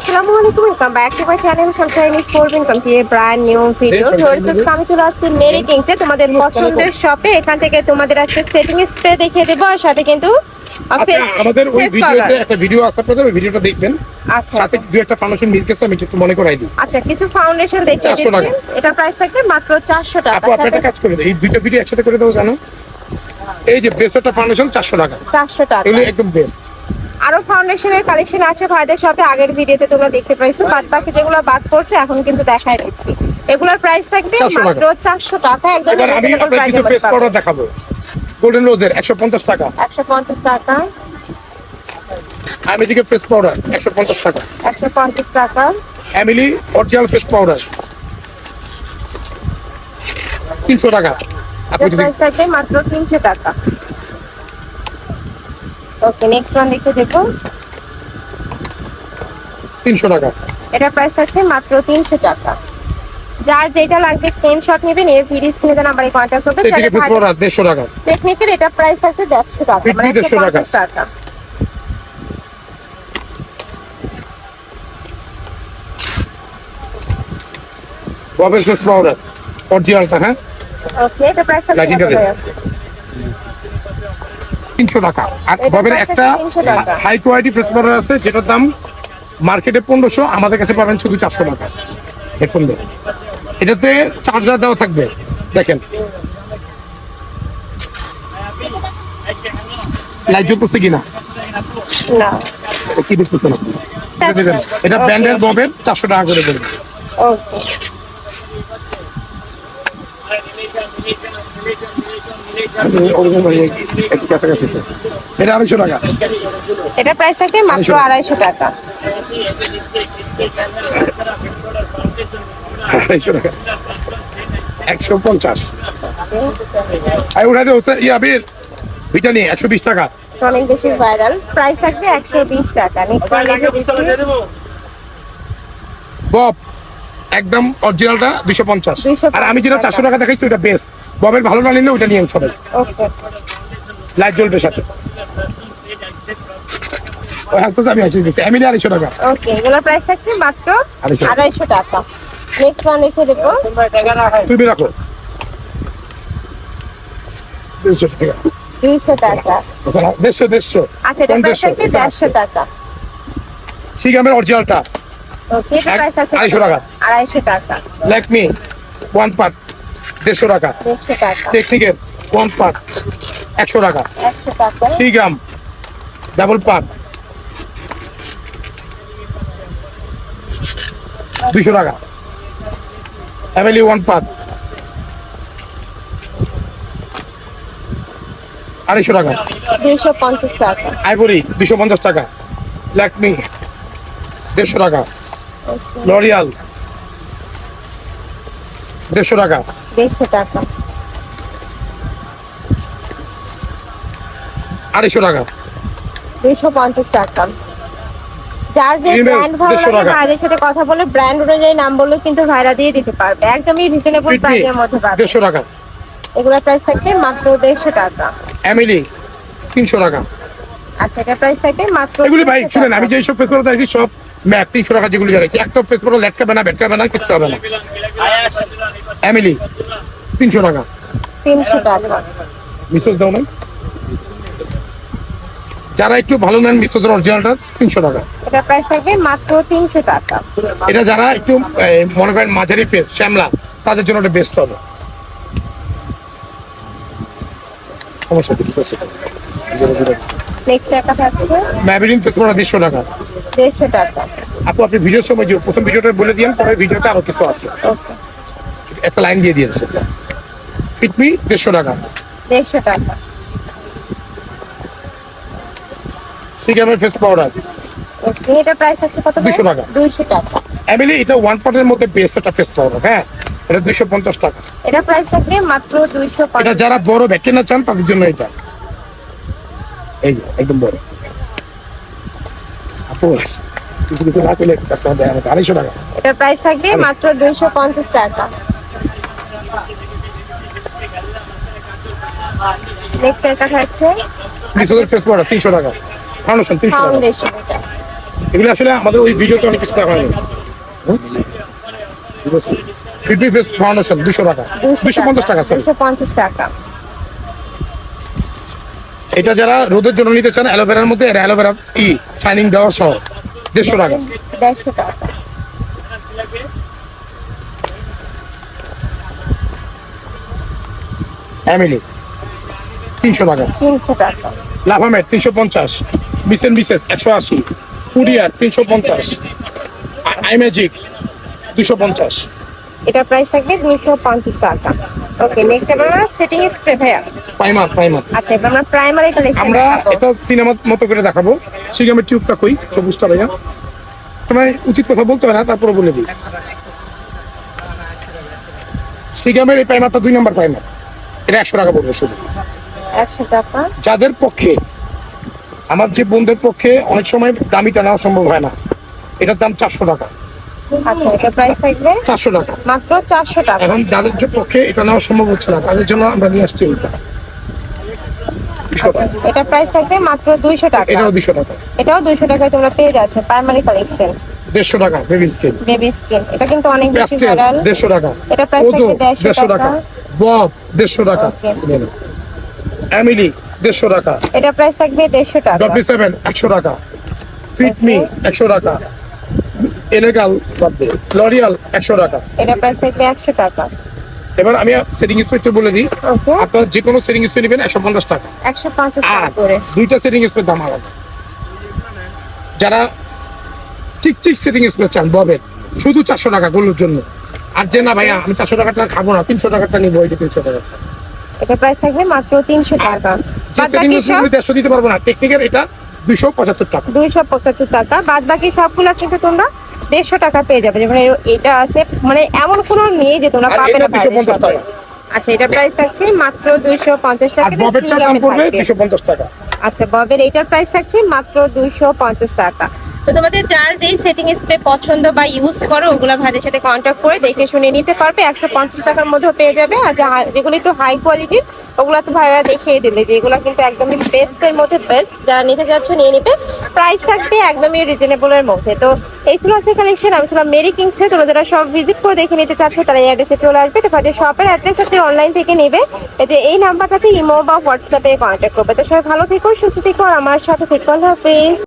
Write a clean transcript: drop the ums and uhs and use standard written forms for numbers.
Assalamualaikum, welcome back to my channel Sunshine Sport Income to a brand new video. আমি চলে আসছি Mary কিংসে তোমাদের পছন্দের শপে। এখান থেকে তোমাদের আজকে সেটিং স্প্রে দেখিয়ে দেবো, আর সাথে কিন্তু আমাদের ওই ভিডিওতে একটা ভিডিও আছে, আপনাদের ওই ভিডিওটা দেখবেন। আচ্ছা, সাথে দুই একটা ফাউন্ডেশন মিস গেছে, আমি একটু মনে করাই দিই। আচ্ছা, কিছু ফাউন্ডেশন দেখিয়ে দিচ্ছি। এটা প্রাইস থাকবে মাত্র 400 টাকা। আপু আপনি একটা কাজ করে দিন, এই দুইটা ভিডিও একসাথে করে দাও জানো। এই যে বেস্টটা ফাউন্ডেশন 400 টাকা, 400 টাকা এগুলো একদম বেস্ট। আরো ফাউন্ডেশনের কালেকশন আছে ভাইদের শপে, আগের ভিডিওতে তোমরা দেখতে পাইছো। বাদ বাকি যেগুলো বাদ পড়ছে এখন কিন্তু দেখাই দিচ্ছি। এগুলোর প্রাইস থাকবে মাত্র 400 টাকা। একদম এবার আমি আপনাদের কিছু ফেস পাউডার দেখাবো। গোল্ডেন রোজের 150 টাকা, 150 টাকা। আমেজিকের ফেস পাউডার 150 টাকা, 150 টাকা। এমিলি অরিজিনাল ফেস পাউডার 300 টাকা। আপনি যদি প্রাইস থাকবে মাত্র 300 টাকা। ওকে, নেক্সট ওয়ান দেখতে দেখো। 300 টাকা। এটা প্রাইস থাকছে মাত্র 300 টাকা। যার যেটা লাগবে স্ক্রিনশট নেবেন, এই ভিডিও স্ক্রিনে নাম্বারে কন্টাক্ট করবেন। টেকনিকের ফেস পাউডার 150 টাকা। টেকনিকের এটা প্রাইস থাকছে 150 টাকা, মানে 150 টাকা। ববের ফেস পাউডার অরিজিনালটা, হ্যাঁ। ওকে, এটা প্রাইস থাকছে 300 টাকা। আর এটা ববের price একটা 300 টাকা। হাই কোয়ালিটি ফেস পাউডার আছে, যেটার দাম মার্কেটে 1500, আমাদের কাছে পাবেন শুধু 400 টাকা। দেখুন, এটাতে চার্জার দেওয়া থাকবে, দেখেন লাইট জ্বলতেছে কিনা, না এটা কি দেখতেছেন আপনি? এটা ব্র্যান্ডের ববের 400 টাকা করে দেবেন। ওকে, কাছাকাছি এটা 250 টাকা। এটা প্রাইস থাকবে মাত্র 250 টাকা। 250 টাকা, 150। আর উঠাতে আবির ভিটানি 120 টাকা। অনেক বেশি ভাইরাল, প্রাইস থাকবে 120 টাকা। নেক্সট ওয়ান দেখে দিচ্ছি। বব একদম অরিজিনালটা 250। আর আমি যেটা 400 টাকা দেখাইছি ওটা বেস্ট। ববের ভালো না নিলে ওটা নিয়ে সবাই। ওকে, লাইট জ্বলবে সাথে। ওই হাসতেছে, আমি আসি দিচ্ছি। এমিলি 250 টাকা। ওকে, এগুলোর প্রাইস থাকছে মাত্র 250 টাকা। নেক্সট ওয়ান দেখে দেখো। তুমি রাখো 200 টাকা। 200 টাকা। 150। আচ্ছা, এটা প্রাইস থাকবে 150 টাকা। শিগামের অরিজিনালটা ওকে, এটা প্রাইস আছে 250 টাকা। 250 টাকা। ল্যাকমি 1 পার্ট 150 টাকা। 150 টাকা। টেকনিকের 1 পার্ট 100 টাকা। 100 টাকা। শিগাম ডাবল পার্ট 200 টাকা। এমিলি 1 পার্ট 250 টাকা। 250 টাকা। আইভরি 250 টাকা। ল্যাকমি 150 টাকা। লরিয়াল 150 টাকা। 150 টাকা। 250 টাকা। 250 টাকা। যার যে Email ব্র্যান্ড ভালো 150 লাগে টাকা। ভাইদের সাথে কথা বলে ব্র্যান্ড অনুযায়ী নাম বললেও কিন্তু ভাইরা দিয়ে দিতে পারবে। একদমই রিজনেবল ফিটমি প্রাইসের মধ্যে পাবে। 150 টাকা। এগুলোর প্রাইস থাকবে মাত্র 150 টাকা। এমিলি 300 টাকা। আচ্ছা, এটা প্রাইস থাকবে মাত্র এগুলি ভাই 300 শুনেন, টাকা। আমি যে সব ফেস পাউডার দেখছি সব ম্যাপ 300 টাকা। যেগুলি দেখাইছি একটা ফেস পাউডার লেটকাবে না, বেটকাবে না, কিচ্ছু হবে না। এমিলি 300 টাকা। 300 টাকা। মিসোস দাও না, যারা একটু ভালো নেন মিসোসের অরিজিনালটা 300 টাকা। এটা প্রাইস থাকবে মাত্র 300 টাকা। এটা যারা একটু মনে করেন মাঝারি ফেস শ্যামলা, তাদের জন্য এটা বেস্ট হবে। সমস্যা কি আছে? নেক্সট একটা থাকছে ম্যাবেলিন ফেস পাউডার 150 টাকা। 150 টাকা। আপু আপনি ভিডিওর সময় যে প্রথম ভিডিওটা বলে দিয়েন, পরে ভিডিওটা আরো কিছু আছে, ওকে, একটা লাইন দিয়ে দিয়েন সেটা। ফিটমি 150 টাকা। 150 টাকা। সিগামের ফেস পাউডার ওকে, এটা প্রাইস আছে কত? 200 টাকা। 200 টাকা। এমিলি এটা 1 পার্টের মধ্যে বেস্ট একটা ফেস পাউডার, হ্যাঁ। এটা 250 টাকা। এটা প্রাইস থাকবে মাত্র 250 এটা যারা বড় ব্যাকে না চান তাদের জন্য এটা, এই যে একদম বড়। আপু কিছু কিছু না পেলে কাস্টমার দেয় আমাকে 250 টাকা। এটা প্রাইস থাকবে মাত্র 250 টাকা। নেক্সট এটা থাকছে মিসোসের ফেস পাউডার 300 টাকা। ফাউন্ডেশন 300 টাকা। ফাউন্ডেশন। এটা এগুলো আসলে আমাদের ওই ভিডিওতে অনেক কিছু দেখা হয়নি। ঠিক আছে, ফিটমি ফেস ফাউন্ডেশন 200 টাকা, 250 টাকা স্যার। 250 টাকা। এটা যারা রোদের জন্য নিতে চান অ্যালোভেরার মধ্যে, এর অ্যালোভেরা শাইনিং দেওয়া সহ 150 টাকা। 150 টাকা। এমিলি 300 টাকা। 300 টাকা। লাভামেট 350, বিসেন বিসেস 180, কুরিয়ার 350, আই ম্যাজিক 250। এটার প্রাইস থাকবে 250 টাকা। ওকে, নেক্সট আমরা সেটিং স্প্রে ভাইয়া। প্রাইমার আচ্ছা, এবার আমরা প্রাইমারি কালেকশন আমরা এটা সিনেমার মতো করে দেখাবো। সিগামের টিউবটা কই, সবুজটা ভাইয়া, তোমায় উচিত কথা বলতে হয় না, তারপরে বলে দিই। সিগামের এই প্রাইমারটা 2 নম্বর প্রাইমার, এটা 100 টাকা পড়বে শুধু। 100 টাকা। যাদের পক্ষে, আমার যে বোনদের পক্ষে অনেক সময় দামিটা নেওয়া সম্ভব হয় না, এটার দাম 400 টাকা। আচ্ছা, এটা প্রাইস থাকবে 400 টাকা। মাত্র 400 টাকা। এখন যাদের যে পক্ষে এটা নেওয়া সম্ভব হচ্ছে না, তাদের জন্য আমরা নিয়ে আসছি এইটা 200 টাকা। এটা প্রাইস থাকবে মাত্র 200 টাকা। এটাও 200 টাকা। এটাও 200 টাকায় তোমরা পেয়ে যাচ্ছ প্রাইমারি কালেকশন। 150 টাকা বেবি স্কিন। বেবি স্কিন, এটা কিন্তু অনেক বেশি প্যাস্টেল ভাইরাল। 150 টাকা। এটা প্রাইস ওজো থাকবে 150 টাকা। বব 150 টাকা। Okay. এমিলি 150 টাকা। এটা প্রাইস থাকবে 150 টাকা। W7 100 টাকা। ফিটমি 100 টাকা। এলেগাল লরিয়াল 100 টাকা। এটা প্রাইস থাকবে 100 টাকা। এবার আমি সেটিং স্প্রে বলে দিই, ওকে, আপনার যে কোনো সেটিং স্প্রে নেবেন 150 টাকা। 150 আর টাকা করে। দুইটা সেটিং স্প্রে দাম আলাদা। যারা ঠিক সেটিং স্প্রে চান ববের, শুধু 400 টাকা গোলুর জন্য। আর যে না ভাইয়া আমি 400 টাকাটা খাবো না, 300 টাকাটা নিবো, এই যে 300 টাকা। এটা প্রাইস থাকবে মাত্র 300 টাকা। যে বাদ সেটিং বাকি স্প্রে সব 150 দিতে পারবো না, টেকনিকের এটা 275 টাকা। 275 টাকা। বাদ বাকি সবগুলো কিন্তু তোমরা 150 টাকা পেয়ে যাবে। যেমন এটা আছে, মানে এমন কোনো নেই যে তোমরা আর পাবে এটা না 250 টাকা। আচ্ছা, এটা প্রাইস থাকছে মাত্র 250 টাকা। আর ববেরটার দাম পড়বে 250 টাকা। আচ্ছা, ববের এইটার প্রাইস থাকছে মাত্র 250 টাকা। তো তোমাদের যার যেই সেটিং স্প্রে পছন্দ বা ইউজ করো, ওগুলা ভাইদের সাথে কন্ট্যাক্ট করে দেখে শুনে নিতে পারবে। 150 টাকার মধ্যেও পেয়ে যাবে। আর যেগুলো একটু হাই কোয়ালিটির, ওগুলা তো ভাইরা দেখিয়ে দিলে যে এগুলো কিন্তু একদমই বেস্টের মধ্যে বেস্ট। যারা নিতে যাচ্ছ নিয়ে নিবে, প্রাইস থাকবে একদমই রিজনেবলের মধ্যে। তো এই ছিল আজকে কালেকশন। আমি ছিলাম মেরি কিংসে। তোমরা যারা সব ভিজিট করে দেখে নিতে চাচ্ছ, তারা এই অ্যাড্রেসে চলে আসবে। তো ভাইদের শপের অ্যাড্রেস আপনি অনলাইন থেকে নেবে, যে এই নাম্বারটাতে ইমো বা হোয়াটসঅ্যাপে কন্ট্যাক্ট করবে। তো সবাই ভালো থেকো, সুস্থ থেকো, আর আমার সাথে থেকো। আল্লাহ হাফেজ।